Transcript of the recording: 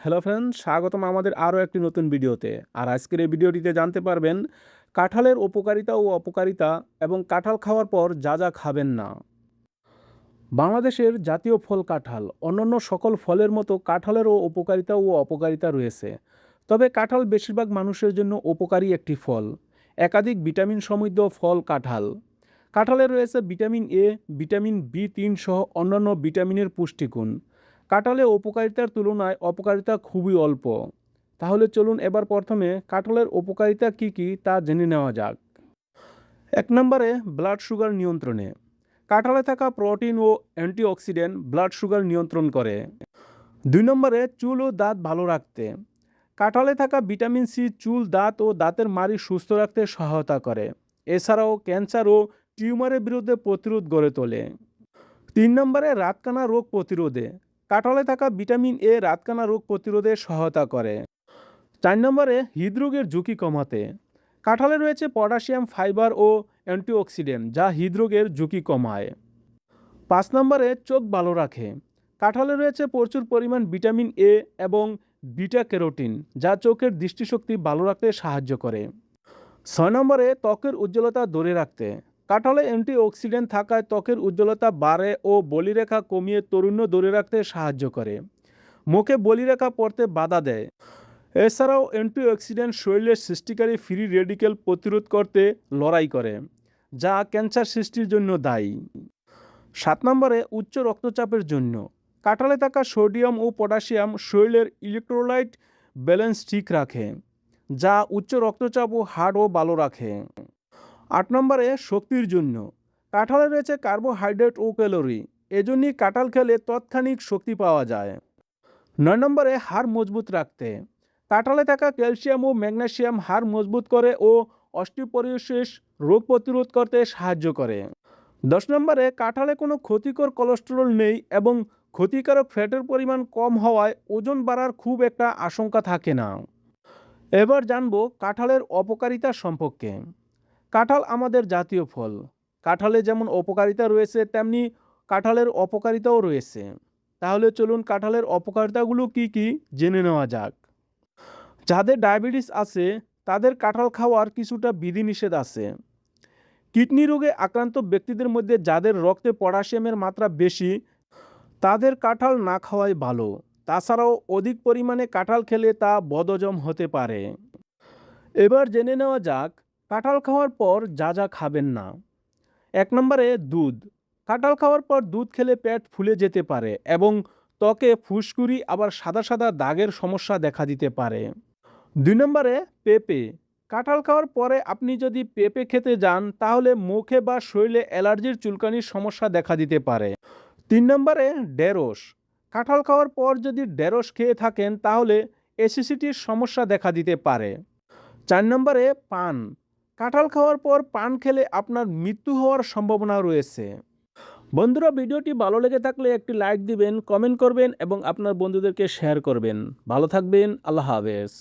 Hello friend, স্বাগতম আমাদের আরও একটি নতুন ভিডিওতে। আর আজকের এই ভিডিওটিতে জানতে পারবেন কাঁঠালের উপকারিতা ও অপকারিতা এবং কাঁঠাল খাওয়ার পর যা যা খাবেন না। বাংলাদেশের জাতীয় ফল কাঁঠাল। অন্যান্য সকল ফলের মতো কাঁঠালেরও উপকারিতা ও অপকারিতা রয়েছে। তবে কাঁঠাল বেশিরভাগ মানুষের জন্য উপকারী একটি ফল। একাধিক ভিটামিন সমৃদ্ধ ফল কাঁঠাল। কাঁঠালে রয়েছে ভিটামিন এ, ভিটামিন বি3 সহ অন্যান্য ভিটামিনের পুষ্টিগুণ। কাঁঠালে উপকারিতার তুলনায় অপকারিতা খুবই অল্প। তাহলে চলুন এবার প্রথমে কাঁঠালের উপকারিতা কী কী তা জেনে নেওয়া যাক। 1 নম্বরে ব্লাড সুগার নিয়ন্ত্রণে। কাঁঠালে থাকা প্রোটিন ও অ্যান্টিঅক্সিডেন্ট ব্লাড সুগার নিয়ন্ত্রণ করে। 2 নম্বরে চুল ও দাঁত ভালো রাখতে। কাঁঠালে থাকা ভিটামিন সি চুল, দাঁত ও দাঁতের মাড়ি সুস্থ রাখতে সহায়তা করে। এছাড়াও ক্যান্সার ও টিউমারের বিরুদ্ধে প্রতিরোধ গড়ে তোলে। 3 নম্বরে রাতকানা রোগ প্রতিরোধে। কাঁঠালে থাকা ভিটামিন এ রাতকানা রোগ প্রতিরোধে সহায়তা করে। 4 নম্বরে হৃদরোগের ঝুঁকি কমাতে। কাঁঠালে রয়েছে পটাশিয়াম, ফাইবার ও অ্যান্টিঅক্সিডেন্ট যা হৃদরোগের ঝুঁকি কমায়। 5 নম্বরে চোখ ভালো রাখে। কাঁঠালে রয়েছে প্রচুর পরিমাণ ভিটামিন এ এবং বিটা ক্যারোটিন যা চোখের দৃষ্টিশক্তি ভালো রাখতে সাহায্য করে। 6 নম্বরে ত্বকের উজ্জ্বলতা ধরে রাখতে। কাঁঠালে অ্যান্টিঅক্সিডেন্ট থাকায় ত্বকের উজ্জ্বলতা বাড়ে ও বলিরেখা কমিয়ে তারুণ্য ধরে রাখতে সাহায্য করে। মুখে বলিরেখা পড়তে বাধা দেয়। এছাড়াও অ্যান্টিঅক্সিডেন্ট শরীরের সৃষ্টিকারী ফ্রি রেডিকেল প্রতিরোধ করতে লড়াই করে, যা ক্যান্সার সৃষ্টির জন্য দায়ী। 7 নম্বরে উচ্চ রক্তচাপের জন্য। কাঁঠালে থাকা সোডিয়াম ও পটাশিয়াম শরীরের ইলেকট্রোলাইট ব্যালেন্স ঠিক রাখে, যা উচ্চ রক্তচাপ ও হার্টও ভালো রাখে। 8 নম্বরে শক্তির জন্য। কাঁঠালে রয়েছে কার্বোহাইড্রেট ও ক্যালোরি, এজন্যই কাঁঠাল খেলে তৎক্ষণিক শক্তি পাওয়া যায়। 9 নম্বরে হাড় মজবুত রাখতে। কাঁঠালে থাকা ক্যালসিয়াম ও ম্যাগনেসিয়াম হাড় মজবুত করে ও অস্টিওপোরোসিস রোগ প্রতিরোধ করতে সাহায্য করে। 10 নম্বরে কাঁঠালে কোনো ক্ষতিকর কোলেস্টেরল নেই এবং ক্ষতিকারক ফ্যাটের পরিমাণ কম হওয়ায় ওজন বাড়ার খুব একটা আশঙ্কা থাকে না। এবার জানবো কাঁঠালের অপকারিতা সম্পর্কে। কাঁঠাল আমাদের জাতীয় ফল। কাঁঠালে যেমন উপকারিতা রয়েছে তেমনি কাঁঠালের অপকারিতাও রয়েছে। তাহলে চলুন কাঁঠালের অপকারিতাগুলো কী কী জেনে নেওয়া যাক। যাদের ডায়াবেটিস আছে তাদের কাঁঠাল খাওয়ার কিছুটা বিধিনিষেধ আছে। কিডনি রোগে আক্রান্ত ব্যক্তিদের মধ্যে যাদের রক্তে পটাশিয়ামের মাত্রা বেশি তাদের কাঁঠাল না খাওয়াই ভালো। তাছাড়াও অধিক পরিমাণে কাঁঠাল খেলে তা বদহজম হতে পারে। এবার জেনে নেওয়া যাক কাঁঠাল খাওয়ার পর যা যা খাবেন না। 1 নম্বরে দুধ। কাঁঠাল খাওয়ার পর দুধ খেলে পেট ফুলে যেতে পারে এবং ত্বকে ফুসকুড়ি আবার সাদা সাদা দাগের সমস্যা দেখা দিতে পারে। 2 নম্বরে পেঁপে। কাঁঠাল খাওয়ার পরে আপনি যদি পেঁপে খেতে যান তাহলে মুখে বা শরীরে অ্যালার্জির চুলকানির সমস্যা দেখা দিতে পারে। 3 নম্বরে ঢেঁড়স। কাঁঠাল খাওয়ার পর যদি ঢেঁড়স খেয়ে থাকেন তাহলে অ্যাসিডিটির সমস্যা দেখা দিতে পারে। 4 নম্বরে পান। কাঁঠাল খাওয়ার পর পান খেলে আপনার মৃত্যু হওয়ার সম্ভাবনা রয়েছে। বন্ধুরা, ভিডিওটি ভালো লেগে থাকলে একটি লাইক দিবেন, কমেন্ট করবেন এবং আপনার বন্ধুদেরকে শেয়ার করবেন। ভালো থাকবেন। আল্লাহ হাফেজ।